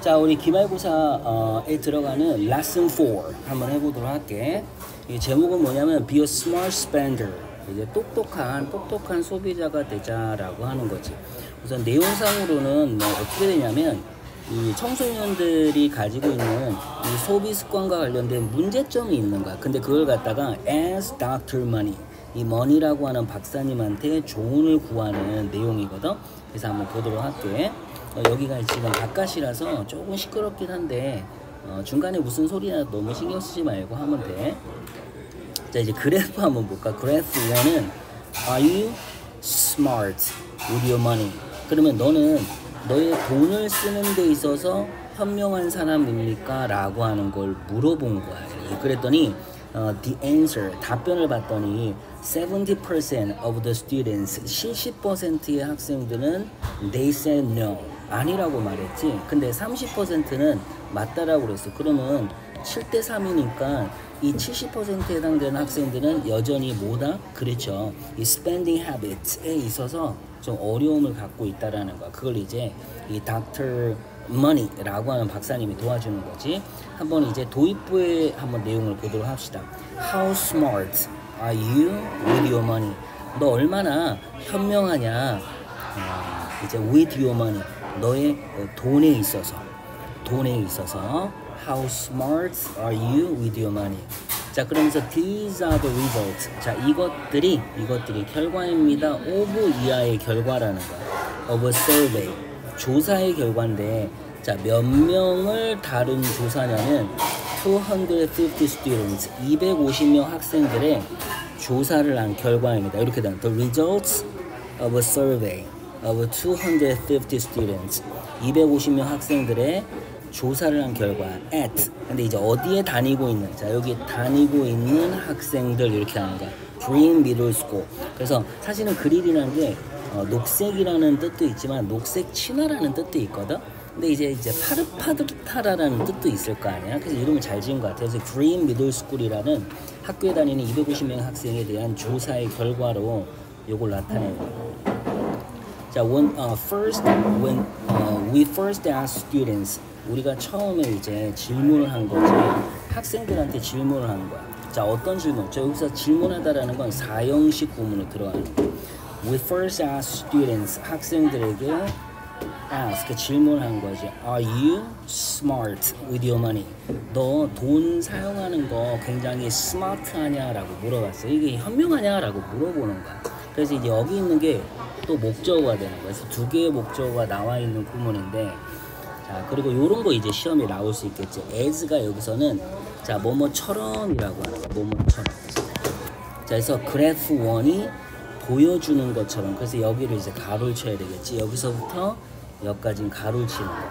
자, 우리 기말고사에 들어가는 lesson 4 한번 해보도록 할게. 이 제목은 뭐냐면 be a smart spender. 이제 똑똑한 소비자가 되자라고 하는 거지. 우선 내용상으로는 뭐 어떻게 되냐면 이 청소년들이 가지고 있는 이 소비 습관과 관련된 문제점이 있는 거야. 근데 그걸 갖다가 as Dr. Money, 이 money라고 하는 박사님한테 조언을 구하는 내용이거든. 그래서 한번 보도록 할게. 여기가 지금 바깥이라서 조금 시끄럽긴 한데 중간에 무슨 소리나 너무 신경 쓰지 말고 하면 돼. 자, 이제 그래프 한번 볼까? 그래프 1은 Are you smart with your money? 그러면 너는 너의 돈을 쓰는 데 있어서 현명한 사람입니까? 라고 하는 걸 물어본 거야. 그랬더니 the answer, 답변을 봤더니 70% of the students, 70%의 학생들은 they said no, 아니라고 말했지. 근데 30%는 맞다라고 그랬어. 그러면 7대 3이니까 이 70%에 해당되는 학생들은 여전히 뭐다? 그렇죠. 이 spending habits에 있어서 좀 어려움을 갖고 있다라는 거야. 그걸 이제 이 Dr. Money라고 하는 박사님이 도와주는 거지. 한번 이제 도입부의 한번 내용을 보도록 합시다. How smart are you with your money? 너 얼마나 현명하냐? 이제 with your money, 너의 돈에 있어서 How smart are you with your money? 자, 그러면서 these are the results. 자, 이것들이 결과입니다. of 이하의 결과라는 거야. of a survey, 조사의 결과인데, 자, 몇 명을 다룬 조사냐면 250 students, 250명 학생들의 조사를 한 결과입니다. 이렇게 되는 the results of a survey of 250 students, 250명 학생들의 조사를 한 결과 at, 근데 이제 어디에 다니고 있는, 자, 여기 다니고 있는 학생들 이렇게 하는 거야. Green Middle School. 그래서 사실은 그린이라는 게 녹색이라는 뜻도 있지만 녹색 친화라는 뜻도 있거든. 근데 이제 파릇파릇하라는 뜻도 있을 거 아니야. 그래서 이름을 잘 지은 것 같아요. 그래서 Green Middle School이라는 학교에 다니는 250명 학생에 대한 조사의 결과로 이걸 나타내는 거야. 자, when we first asked students, 우리가 처음에 이제 질문을 한 거지. 학생들한테 질문을 한 거야. 자, 어떤 질문? 저 여기서 질문하다라는 건 사형식 구문으로 들어가는 거야. We first asked students, 학생들에게 ask, 질문한 거지. Are you smart with your money? 너 돈 사용하는 거 굉장히 스마트하냐라고 물어봤어. 이게 현명하냐라고 물어보는 거야. 그래서 이제 여기 있는 게 또 목적어가 되는 거야. 그래서 두 개의 목적어가 나와 있는 구문인데, 자, 그리고 요런 거 이제 시험에 나올 수 있겠지. as가 여기서는 자, 뭐뭐처럼이라고 하는 거야. 뭐뭐처럼. 자, 그래서 그래프 1이 보여주는 것처럼. 그래서 여기를 이제 가로를 쳐야 되겠지. 여기서부터 여기까지는 가로를 치는 거야.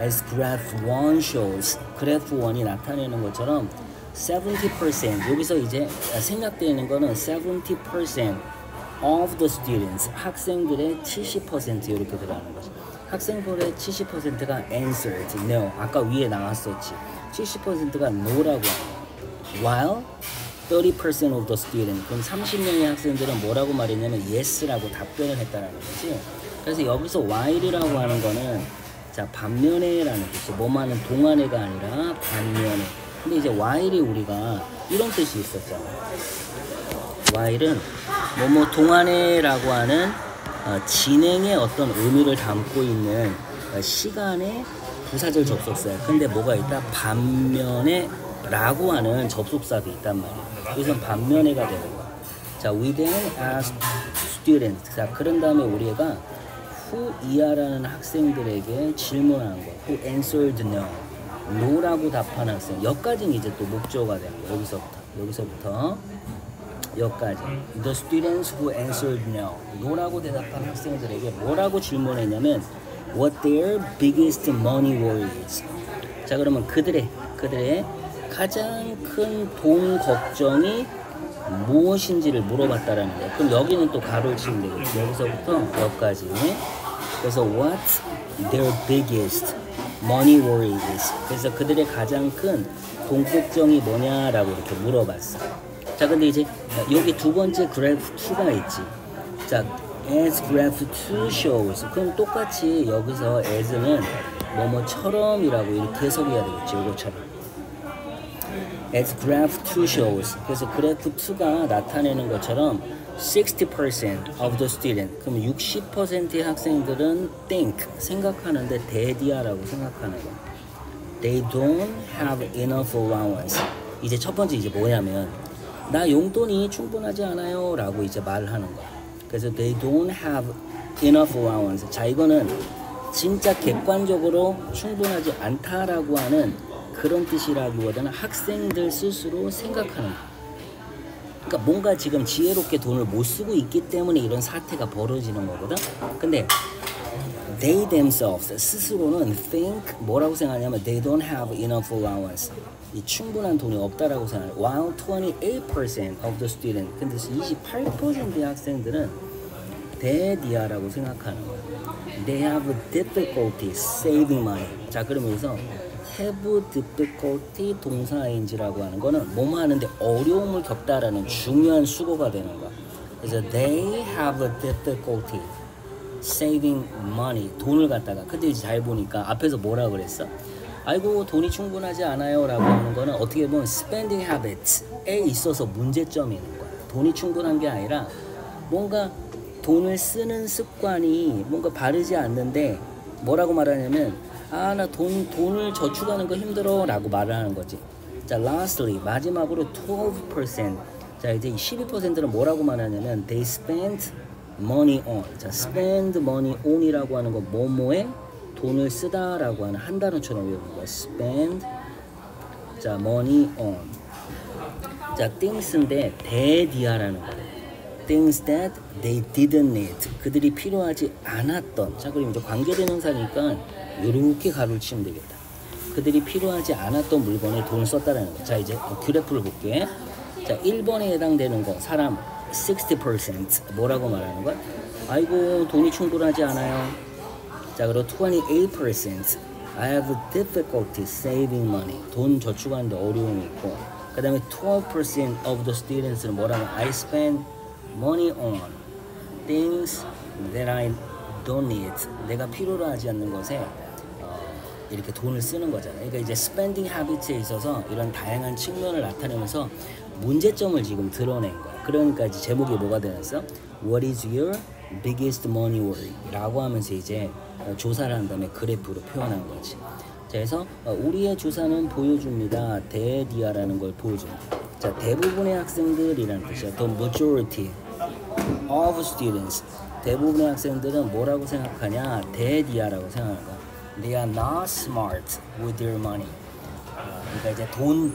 As graph 1 shows, 그래프 1이 나타내는 것처럼 70%, 여기서 이제 생각되는 거는 70% of the students, 학생들의 70% 이렇게 들어가는 거죠. 학생들의 70%가 answered no, 아까 위에 나왔었지. 70%가 no라고 하는 거야. While 30% of the students, 그럼 30명의 학생들은 뭐라고 말했냐면 yes라고 답변을 했다는 거지. 그래서 여기서 while이라고 하는 거는 자, 반면에라는 뜻이죠. 뭐만은 동안에가 아니라 반면에. 근데 이제 while이 우리가 이런 뜻이 있었잖아. while은 뭐뭐 동안에라고 하는 진행의 어떤 의미를 담고 있는 시간의 부사절 접속사야. 근데 뭐가 있다? 반면에 라고 하는 접속사도 있단 말이야. 여기서 반면에가 되는 거야. 자, we then asked students. 자, 그런 다음에 우리가 who 이하라는 학생들에게 질문한 거. who answered no. no라고 답한 학생. 여기까지는 이제 또 목적어가 되는 거야. 여기서부터 여기까지. The students who answered no. no라고 대답한 학생들에게 뭐라고 질문했냐면 what their biggest money worry is. 자, 그러면 그들의 가장 큰 돈 걱정이 무엇인지를 물어봤다라는 거예요. 그럼 여기는 또 가로를 치면 되겠지. 여기서부터 여기까지. 그래서 what their biggest money worry is. 그래서 그들의 가장 큰 돈 걱정이 뭐냐라고 이렇게 물어봤어. 자, 근데 이제 여기 두 번째 그래프 2가 있지. 자, as graph 2 shows. 그럼 똑같이 여기서 as는 뭐뭐처럼이라고 이렇게 해석해야 되겠죠. 이것처럼. as graph 2 shows. 그래서 그래프 2가 나타내는 것처럼 60% of the student. 그럼 60%의 학생들은 think, 생각하는데 대디아라고 생각하는 거. They don't have enough allowance. 이제 첫 번째 이제 뭐냐면 나 용돈이 충분하지 않아요 라고 이제 말을 하는 거야. 그래서 they don't have enough allowance. 자, 이거는 진짜 객관적으로 충분하지 않다라고 하는 그런 뜻이라기보다는 학생들 스스로 생각하는 거야. 그러니까 뭔가 지금 지혜롭게 돈을 못 쓰고 있기 때문에 이런 사태가 벌어지는 거거든. 근데 they themselves 스스로는 think 뭐라고 생각하냐면 they don't have enough allowance. 이 충분한 돈이 없다라고 생각해요. While 28% of the student, 근데 28%의 학생들은 대디아라고 생각하는 거예요. They have difficulty saving money. 자, 그러면서 have difficulty 동사인지라고 하는 거는 뭐뭐 하는데 어려움을 겪다라는 중요한 수고가 되는 거야. 그래서 they have difficulty saving money. 돈을 갖다가. 근데 이제 잘 보니까 앞에서 뭐라 그랬어? 아이고 돈이 충분하지 않아요 라고 하는 거는 어떻게 보면 spending habits에 있어서 문제점이 있는 거야. 돈이 충분한 게 아니라 뭔가 돈을 쓰는 습관이 뭔가 바르지 않는데 뭐라고 말하냐면 아, 나 돈을 저축하는 거 힘들어 라고 말을 하는 거지. 자, lastly 마지막으로 12%. 자, 이제 12%는 뭐라고 말하냐면 they spend money on. 자, spend money on이라고 하는 거 뭐뭐에 돈을 쓰다라고 하는 한 단어처럼 외우는 거야. spend 자 money on. 자, things인데 대디아라는 거야. things that they didn't need. 그들이 필요하지 않았던. 자, 그럼 이제 관계대명사니까 이렇게 가로를 치면 되겠다. 그들이 필요하지 않았던 물건에 돈을 썼다라는 거. 자, 이제 그래프를 볼게. 자, 1번에 해당되는 거 사람 60% 뭐라고 말하는 거야? 아이고 돈이 충분하지 않아요. 자, 그리고 28% I have difficulty saving money. 돈 저축하는데 어려움이 있고. 그 다음에 12% of the students는 뭐라고? I spend money on things that I don't need. 내가 필요로 하지 않는 것에 이렇게 돈을 쓰는 거잖아요. 그러니까 이제 spending habits에 있어서 이런 다양한 측면을 나타내면서 문제점을 지금 드러낸 거야. 그러니까 이제 제목이 뭐가 되었어? What is your biggest money worry? 라고 하면서 이제 조사를 한 다음에 그래프로 표현한 거지. 자, 그래서 우리의 조사는 보여줍니다. 대디아라는 걸 보여줍니다. 자, 대부분의 학생들이라는 뜻이야. The majority of students. 대부분의 학생들은 뭐라고 생각하냐? 대디아라고 생각하는 거야. They are not smart with their money. 그러니까 이제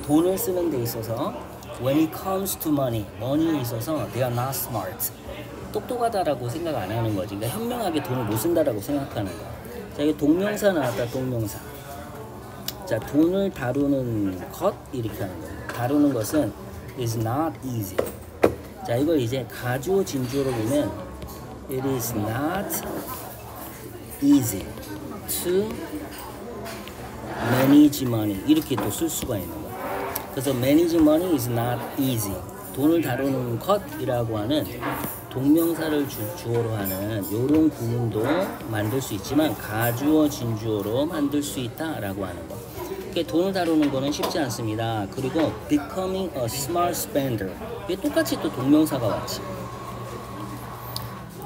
돈을 쓰는 데 있어서 when it comes to money에 있어서 they are not smart. 똑똑하다라고 생각 안 하는 거지. 그러니까 현명하게 돈을 못 쓴다라고 생각하는 거야. 자, 이게 동명사 나왔다. 동명사. 자, 돈을 다루는 것 이렇게 하는 거야. 다루는 것은 is not easy. 자, 이걸 이제 가주어 진주어로 보면 it is not easy to manage money 이렇게 또 쓸 수가 있는 거야. 그래서 manage money is not easy. 돈을 다루는 것이라고 하는 동명사를 주어로 하는 이런 구문도 만들 수 있지만 가주어 진주어로 만들 수 있다라고 하는 거. 돈을 다루는 거는 쉽지 않습니다. 그리고 becoming a smart spender 이게 똑같이 또 동명사가 왔지.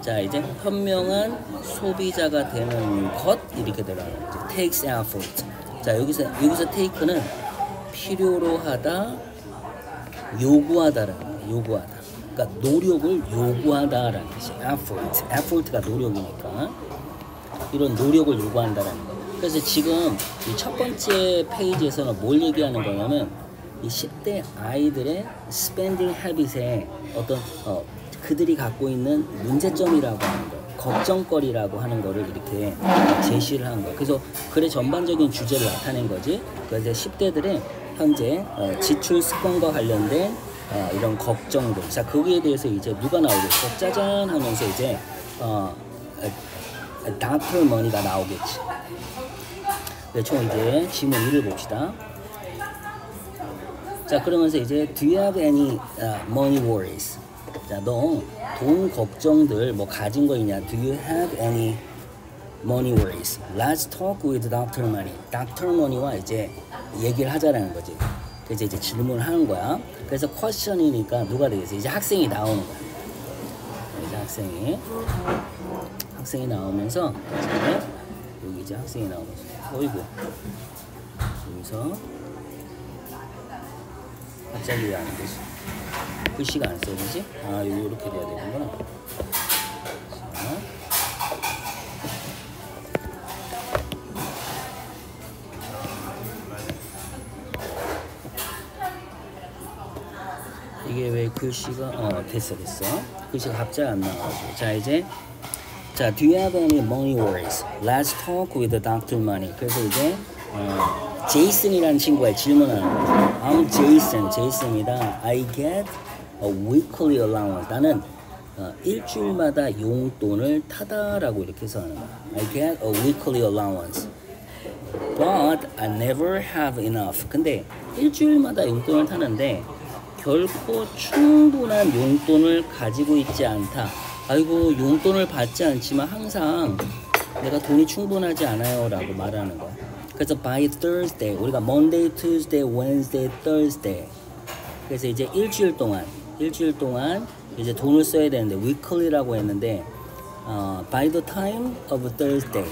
자, 이제 현명한 소비자가 되는 것 이렇게 들어가는 거지. takes effort. 자, 여기서 take는 필요로 하다, 요구하다라는 거야. 요구하다. 그러니까 노력을 요구하다라는 것이 effort가 노력이니까 이런 노력을 요구한다라는 거. 그래서 지금 이 첫 번째 페이지에서는 뭘 얘기하는 거냐면 이 10대 아이들의 spending habit에 어떤 그들이 갖고 있는 문제점이라고 하는 거, 걱정거리라고 하는 거를 이렇게 제시를 한 거야. 그래서 글의 전반적인 주제를 나타낸 거지. 그래서 10대들의 현재 지출 습관과 관련된 이런 걱정들. 자, 거기에 대해서 이제 누가 나오겠어? 짜잔 하면서 이제 Dr. Money가 나오겠지. 네, 총 이제 지문 1을 봅시다. 자, 그러면서 이제 Do you have any money worries? 자, 자, 너 돈 걱정들 뭐 가진 거 있냐? Do you have any money worries? Let's talk with Dr. Money. Dr. Money와 이제 얘기를 하자라는 거지. 그래서 이제 질문을 하는 거야. 그래서 question이니까 누가 되겠어? 이제 학생이 나오는 거야. 이제 학생이 나오면서 이제 여기 이제 학생이 나오면서 어이구 여기서 갑자기 왜 안 되지? 글씨가 안 써지지? 아, 여기 이렇게 돼야 되는구나. 자. 이게 왜 글씨가 됐어. 글씨가 갑자기 안 나와가지고. 자, 이제 자, do you have any money worries? Let's talk with Dr. Money. 그래서 이제 제이슨이라는 친구가 질문하는 거야. I'm Jason. 제이슨이다. I get a weekly allowance. 나는 일주일마다 용돈을 타다라고 이렇게 해서 하는 거야. I get a weekly allowance. But I never have enough. 근데 일주일마다 용돈을 타는데 결코 충분한 용돈을 가지고 있지 않다. 아이고, 용돈을 받지 않지만 항상 내가 돈이 충분하지 않아요 라고 말하는 거야. 그래서 by Thursday, 우리가 Monday, Tuesday, Wednesday, Thursday, 그래서 이제 일주일 동안 이제 돈을 써야 되는데 weekly라고 했는데 by the time of Thursday,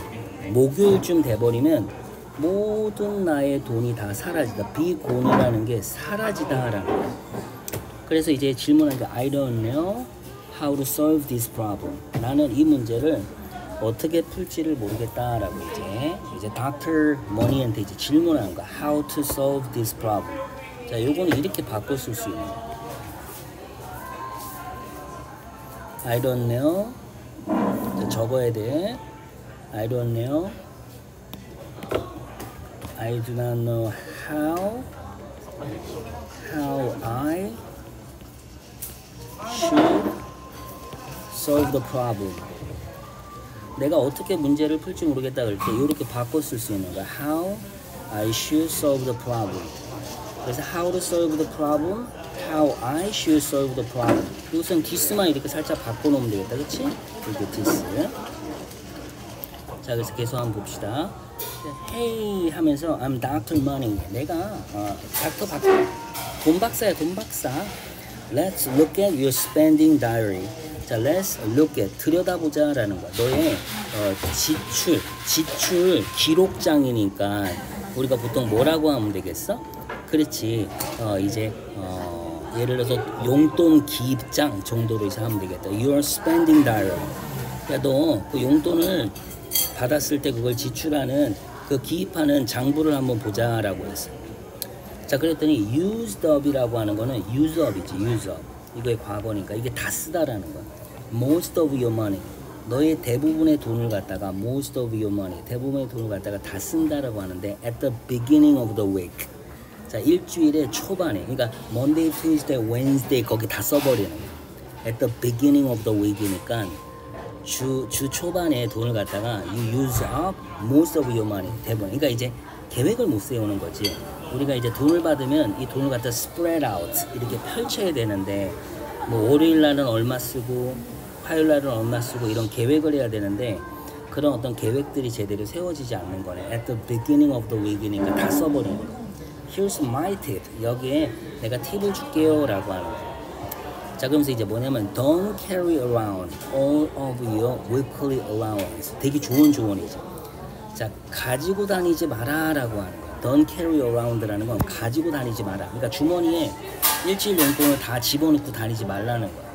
목요일쯤 돼버리면 모든 나의 돈이 다 사라지다. 비곤이라는 게 사라지다라는 거야. 그래서 이제 질문한 게 I don't know how to solve this problem. 나는 이 문제를 어떻게 풀지를 모르겠다라고 이제 Dr. Money한테 이제 질문하는 거야. How to solve this problem. 자, 요거는 이렇게 바꿔 쓸 수 있는 거야. I don't know. 자, 적어야 돼. I don't know. I do not know how I should solve the problem. 내가 어떻게 문제를 풀지 모르겠다 그럴 때 이렇게 바꿔 쓸 수 있는 거야. How I should solve the problem. 그래서 how to solve the problem, how I should solve the problem. 이것은 this만 이렇게 살짝 바꿔놓으면 되겠다, 그치? 이렇게 this. 자, 그래서 계속 한번 봅시다. Hey 하면서 I'm Dr. Money. 내가 돈 박사야, 돈 박사. Let's look at your spending diary. 자, let's look at, 들여다보자 라는 거야. 너의 지출 기록장이니까 우리가 보통 뭐라고 하면 되겠어? 그렇지. 이제 예를 들어서 용돈 기입장 정도로 이제 하면 되겠다. Your spending diary. 야, 너 그 용돈을 받았을 때 그걸 지출하는 그 기입하는 장부를 한번 보자라고 했어. 자, 그랬더니 used up이라고 하는 거는 use up이지, use up. 이거의 과거니까 이게 다 쓰다라는 거야. most of your money. 너의 대부분의 돈을 갖다가 most of your money. 대부분의 돈을 갖다가 다 쓴다라고 하는데 at the beginning of the week. 자, 일주일의 초반에. 그러니까 Monday, Tuesday, Wednesday 거기 다 써버리는 거야. at the beginning of the week이니까 주 초반에 돈을 갖다가 you use up most of your money. 대부분. 그러니까 이제 계획을 못 세우는 거지. 우리가 이제 돈을 받으면 이 돈을 갖다 spread out 이렇게 펼쳐야 되는데 뭐 월요일 날은 얼마 쓰고 화요일 날은 얼마 쓰고 이런 계획을 해야 되는데 그런 어떤 계획들이 제대로 세워지지 않는 거네. At the beginning of the week이니까 다 써버리는 거. Here's my tip. 여기에 내가 팁을 줄게요 라고 하는 거. 자, 그러면서 이제 뭐냐면 Don't carry around all of your weekly allowance. 되게 좋은 조언이죠. 자, 가지고 다니지 마라 라고 하는 거야. Don't carry around라는 건 가지고 다니지 마라. 그러니까 주머니에 일주일 용돈을 다 집어넣고 다니지 말라는 거야.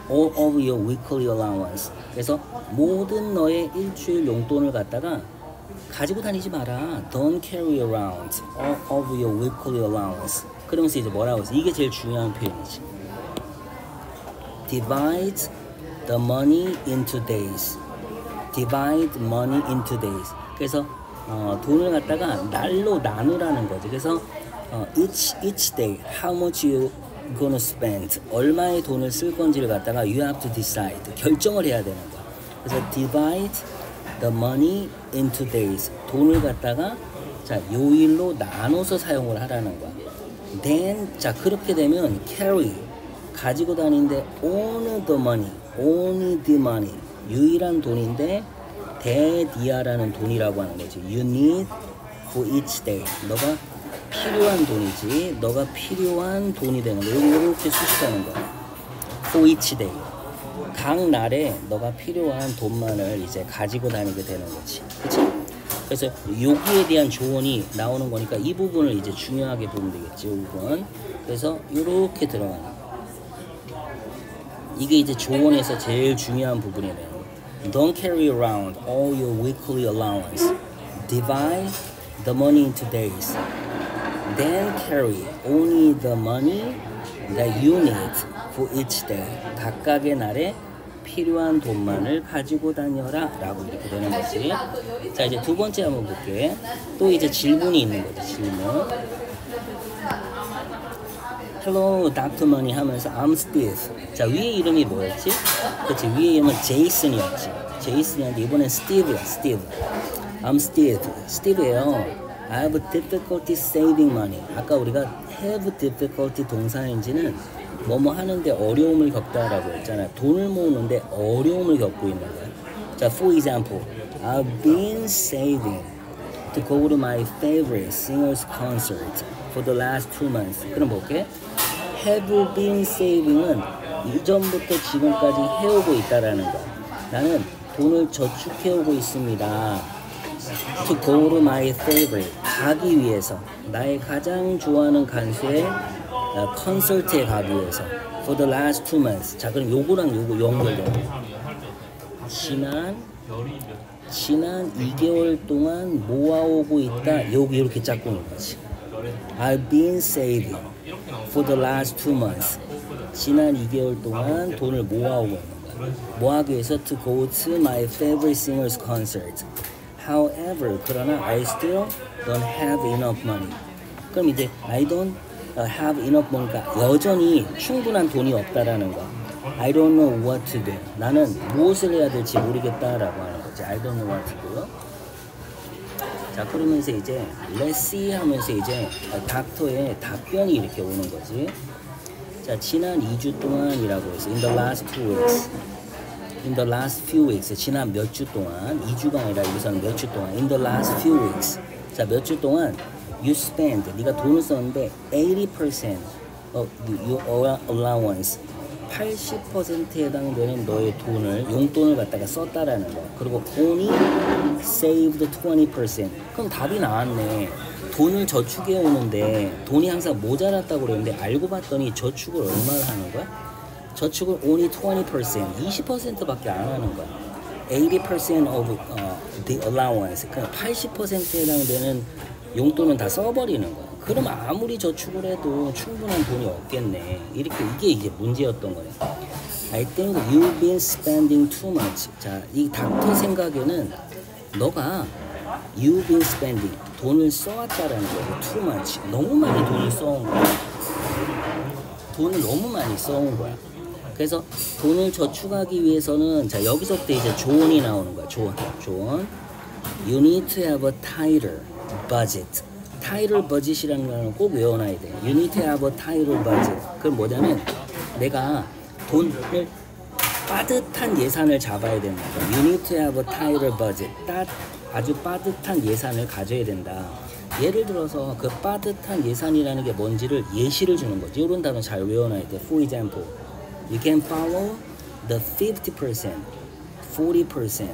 All of your weekly allowance. 그래서 모든 너의 일주일 용돈을 갖다가 가지고 다니지 마라. Don't carry around all of your weekly allowance. 그러면서 이제 뭐라고 했어? 이게 제일 중요한 표현이지. Divide the money into days. Divide money into days. 그래서 돈을 갖다가 날로 나누라는 거지. 그래서 each day how much you gonna spend, 얼마의 돈을 쓸 건지를 갖다가 you have to decide, 결정을 해야 되는 거야. 그래서 divide the money into days, 돈을 갖다가 자 요일로 나눠서 사용을 하라는 거야. Then 자 그렇게 되면 carry, 가지고 다니는데 own the money, only the money. 유일한 돈인데 대디아라는 돈이라고 하는 거지. You need for each day. 너가 필요한 돈이지. 너가 필요한 돈이 되는 거. 이렇게 수식하는 거야. For each day. 각 날에 너가 필요한 돈만을 이제 가지고 다니게 되는 거지. 그치? 그래서 여기에 대한 조언이 나오는 거니까 이 부분을 이제 중요하게 보면 되겠지. 이 부분. 그래서 이렇게 들어가는 거. 이게 이제 조언에서 제일 중요한 부분이네요. Don't carry around all your weekly allowance. Divide the money into days. Then carry only the money that you need for each day. 각각의 날에 필요한 돈만을 가지고 다녀라 라고 이렇게 되는 거지. 자, 이제 두 번째 한번 볼게. 또 이제 질문이 있는 거지. 질문. Hello, Dr. Money 하면서 I'm Steve. 자, 위에 이름이 뭐였지? 그치, 위에 이름은 제이슨이었지. 제이슨이었는데 이번엔 Steve야, Steve. I'm Steve. Steve예요. I have difficulty saving money. 아까 우리가 have difficulty 동사인지는 뭐뭐 하는데 어려움을 겪다라고 했잖아. 돈을 모으는데 어려움을 겪고 있는 거야. 자, for example, I've been saving to go to my favorite singer's concert for the last 2 months. 그럼 볼게. Have been saving은 이전부터 지금까지 해오고 있다라는 거야. 나는 돈을 저축해오고 있습니다. To go to my favorite. 가기 위해서. 나의 가장 좋아하는 가수의 콘서트에 가기 위해서. For the last 2 months. 자, 그럼 요거랑 요거 연결돼요. 지난 2개월 동안 모아오고 있다. 여기 이렇게 짝꿍 인 거지. I've been saving for the last 2 months. 지난 2개월 동안 돈을 모아오고 있는 거야. 뭐 하기 위해서? To go to my favorite singer's concert. However, 그러나 I still don't have enough money. 그럼 이제 I don't have enough money가 여전히 충분한 돈이 없다라는 거. I don't know what to do. 나는 무엇을 해야 될지 모르겠다라고 하는 거지. I don't know what to do. 자, 그러면서 이제 Let's see 하면서 이제 닥터의 답변이 이렇게 오는 거지. 자, 지난 2주 동안이라고 해서 In the last 2 weeks. In the last few weeks. 지난 몇 주 동안. 2주가 아니라 여기서는 몇 주 동안. In the last few weeks. 자, 몇 주 동안 You spend. 네가 돈을 썼는데 80% of your allowance. 80%에 해당되는 너의 돈을 용돈을 갖다가 썼다라는 거야. 그리고 only saved 20%. 그럼 답이 나왔네. 돈을 저축해 오는데 돈이 항상 모자랐다고 그랬는데 알고 봤더니 저축을 얼마를 하는 거야? 저축을 only 20%, 20%밖에 안 하는 거야. 80% of the allowance. 그냥 80%에 해당되는 용돈은 다 써버리는 거야. 그럼 아무리 저축을 해도 충분한 돈이 없겠네. 이렇게 이게 이제 문제였던 거예요. I think you've been spending too much. 자, 이 닥터 생각에는 너가 you've been spending 돈을 써왔다라는 거예요. Too much. 너무 많이 돈을 써온 거야. 돈을 너무 많이 써온 거야. 그래서 돈을 저축하기 위해서는 자 여기서부터 이제 조언이 나오는 거야. 조언. You need to have a tighter budget. 타이틀 버짓이라는 거는 꼭 외워놔야 돼. You need to have a tighter budget. 그건 뭐냐면 내가 돈을 빠듯한 예산을 잡아야 된다. You need to have a tighter budget. 아주 빠듯한 예산을 가져야 된다. 예를 들어서 그 빠듯한 예산이라는 게 뭔지를 예시를 주는 거지. 이런 단어 잘 외워놔야 돼. For example, you can follow the 50%, 40%,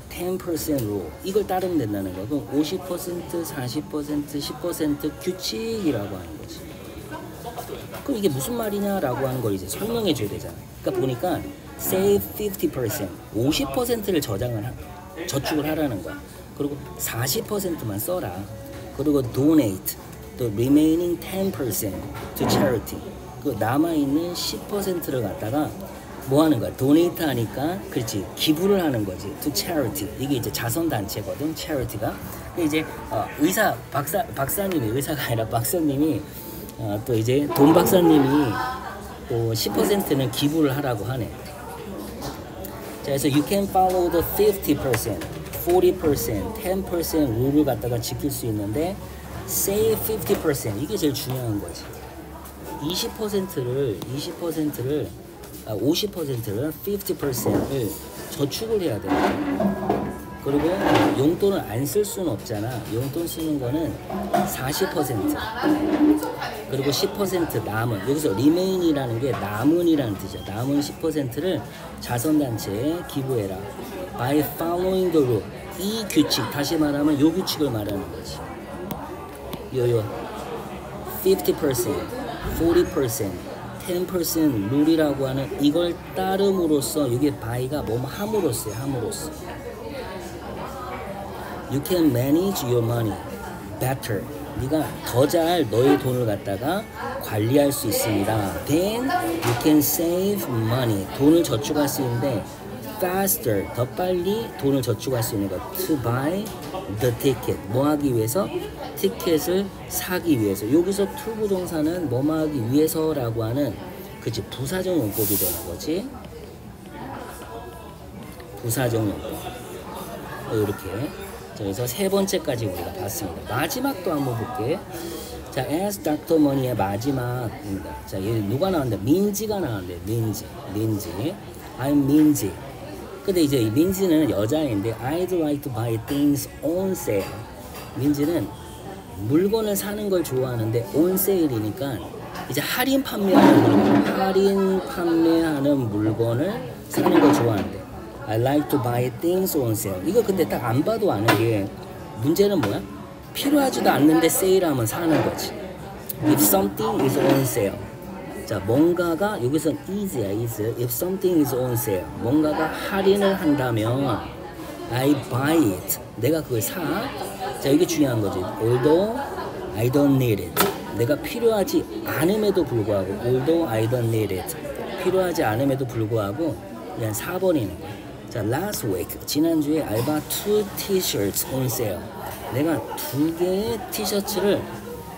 10% rule. 이걸 따르면 된다는 거. 그럼 50%, 40%, 10% 규칙이라고 하는 거지. 그럼 이게 무슨 말이냐라고 하는 걸 이제 설명해 줘야 되잖아. 그러니까 보니까 save 50%, 50%를 저축을 하라는 거야. 그리고 40%만 써라. 그리고 donate the remaining 10% to charity. 그 남아있는 10%를 갖다가 뭐 하는 거야? donate 하니까 그렇지 기부를 하는 거지. to charity. 이게 이제 자선단체거든. charity가. 이제 박사님이 의사가 아니라 박사님이 또 이제 돈 박사님이 또 10%는 기부를 하라고 하네. 자, 그래서 you can follow the 50%, 40%, 10% 룰을 갖다가 지킬 수 있는데 save 50%. 이게 제일 중요한 거지. 50%를 50%를 저축을 해야 돼. 그리고 용돈을 안 쓸 수는 없잖아. 용돈 쓰는 거는 40%. 그리고 10% 남은, 여기서 remain이라는 게 남은이라는 뜻이야. 남은 10%를 자선단체에 기부해라. By following the rule. 이 규칙, 다시 말하면 요 규칙을 말하는 거지. 50%, 40%, 10% 룰이라고 하는 이걸 따름으로써 이게 by가 뭐뭐 함으로써요. 함으로써. You can manage your money better. 네가 더 잘 너의 돈을 갖다가 관리할 수 있습니다. Then you can save money. 돈을 저축할 수 있는데 faster. 더 빨리 돈을 저축할 수 있는 것. To buy the ticket. 뭐 하기 위해서? 티켓을 사기 위해서. 여기서 to 부동사는 뭐 하기 위해서라고 하는 그치 부사적 용법이 되는 거지. 부사적 용법. 이렇게. 그래서 세 번째까지 우리가 봤습니다. 마지막도 한번 볼게. 자, As Dr. Money의 마지막입니다. 자, 얘 누가 나왔는데? 민지가 나왔는데, 민지. I'm 민지. 근데 이제 이 민지는 여자인데, I'd like to buy things on sale. 민지는 물건을 사는 걸 좋아하는데, on sale이니까 이제 할인 판매하는 물건을 사는 걸 좋아하는데. I like to buy things on sale. 이거 근데 딱 안 봐도 아는 게 문제는 뭐야? 필요하지도 않는데 세일하면 사는 거지. If something is on sale. 자, 뭔가가 여기선 is야, is. If something is on sale. 뭔가가 할인을 한다면 I buy it. 내가 그걸 사. 자, 이게 중요한 거지. Although I don't need it. 내가 필요하지 않음에도 불구하고 Although I don't need it. 필요하지 않음에도 불구하고 그냥 사버리는 거야. 자, last week 지난주에 I bought 2 t-shirts on sale. 내가 2개의 티셔츠를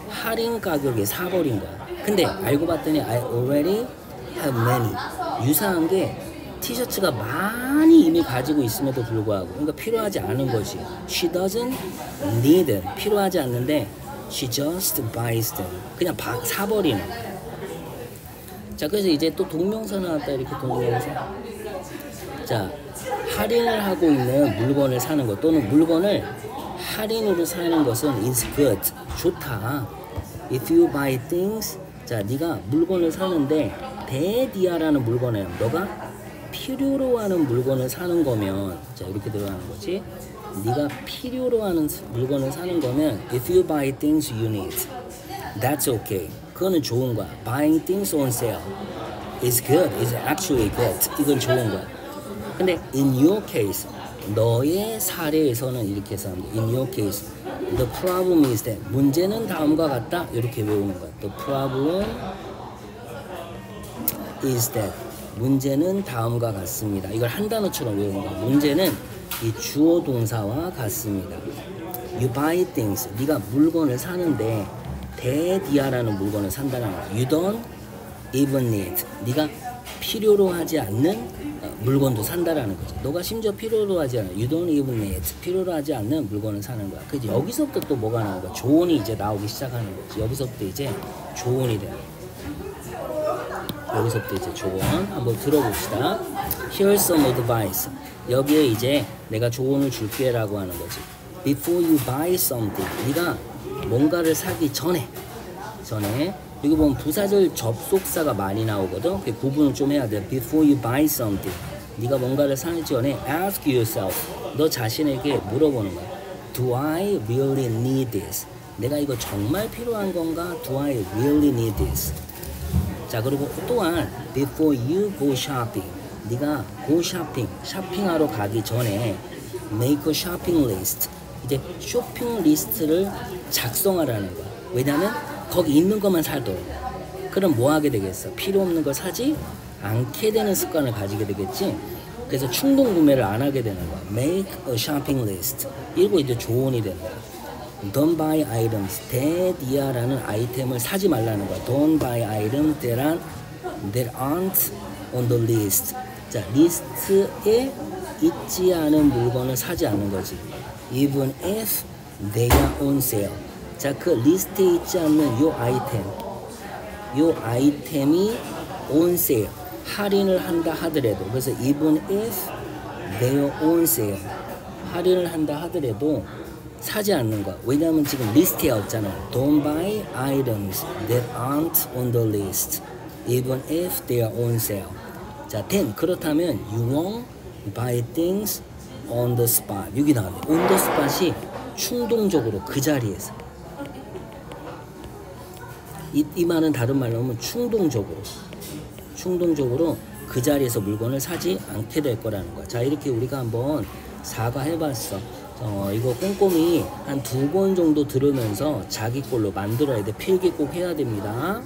할인 가격에 사버린 거야. 근데 알고 봤더니 I already have many. 유사한 게 티셔츠가 많이 이미 가지고 있음에도 불구하고 그러니까 필요하지 않은 거지. She doesn't need them. 필요하지 않는데 she just buys them. 그냥 사버리는 거야. 자, 그래서 이제 또 동명사 나왔다. 이렇게 동명사. 자, 할인을 하고 있는 물건을 사는 것 또는 물건을 할인으로 사는 것은 is good. 좋다. If you buy things. 자, 네가 물건을 사는데 대디아라는 물건이에요. 너가 필요로 하는 물건을 사는 거면 자, 이렇게 들어가는 거지. 네가 필요로 하는 물건을 사는 거면 if you buy things you need. That's okay. 그거는 좋은 거야. Buying things on sale is good. Is actually good. 이건 좋은 거야. 근데 in your case, 너의 사례에서는 이렇게 해서 합니다. In your case, the problem is that 문제는 다음과 같다. 이렇게 외우는 거야. The problem is that 문제는 다음과 같습니다. 이걸 한 단어처럼 외우는 거야. 문제는 이 주어 동사와 같습니다. You buy things. 네가 물건을 사는데 대디아라는 물건을 산다는 거야. You don't even need. 네가 필요로 하지 않는 물건도 산다라는 거지. 너가 심지어 필요로 하지 않아. You don't even need. 필요로 하지 않는 물건을 사는 거야. 그지? 여기서부터 또 뭐가 나오는 거야? 조언이 이제 나오기 시작하는 거지. 여기서부터 이제 조언이 돼. 여기서부터 이제 조언 한번 들어봅시다. Here's some advice. 여기에 이제 내가 조언을 줄게라고 하는 거지. Before you buy something. 네가 뭔가를 사기 전에 여기 보면 부사절 접속사가 많이 나오거든. 그 구분을 좀 해야 돼. Before you buy something. 네가 뭔가를 사기 전에 ask yourself. 너 자신에게 물어보는 거야. Do I really need this? 내가 이거 정말 필요한 건가? Do I really need this? 자, 그리고 또한 before you go shopping. 네가 go shopping, 쇼핑하러 가기 전에 make a shopping list. 이제 쇼핑 리스트를 작성하라는 거야. 왜냐면 거기 있는 것만 사도록. 그럼 뭐 하게 되겠어? 필요 없는 걸 사지 않게 되는 습관을 가지게 되겠지. 그래서 충동 구매를 안 하게 되는 거야. Make a shopping list. 이거 이제 조언이 되는 거야. Don't buy items. 대디아라는 아이템을 사지 말라는 거야. Don't buy items that aren't on the list. 자, 리스트에 있지 않은 물건을 사지 않는 거지. Even if they are on sale. 자, 그 리스트에 있지 않는 요 아이템. 요 아이템이 on sale, 할인을 한다 하더라도, 그래서 even if they are on sale, 할인을 한다 하더라도 사지 않는 거야. 왜냐하면 지금 리스트에 없잖아요. Don't buy items that aren't on the list, even if they are on sale. 자, then 그렇다면 you won't buy things on the spot. 여기 나왔네. on the spot이 충동적으로 그 자리에서. 이 말은 다른 말로 하면 충동적으로 그 자리에서 물건을 사지 않게 될 거라는 거야. 자, 이렇게 우리가 한번 사과해봤어. 이거 꼼꼼히 한 2번 정도 들으면서 자기 걸로 만들어야 돼. 필기 꼭 해야 됩니다.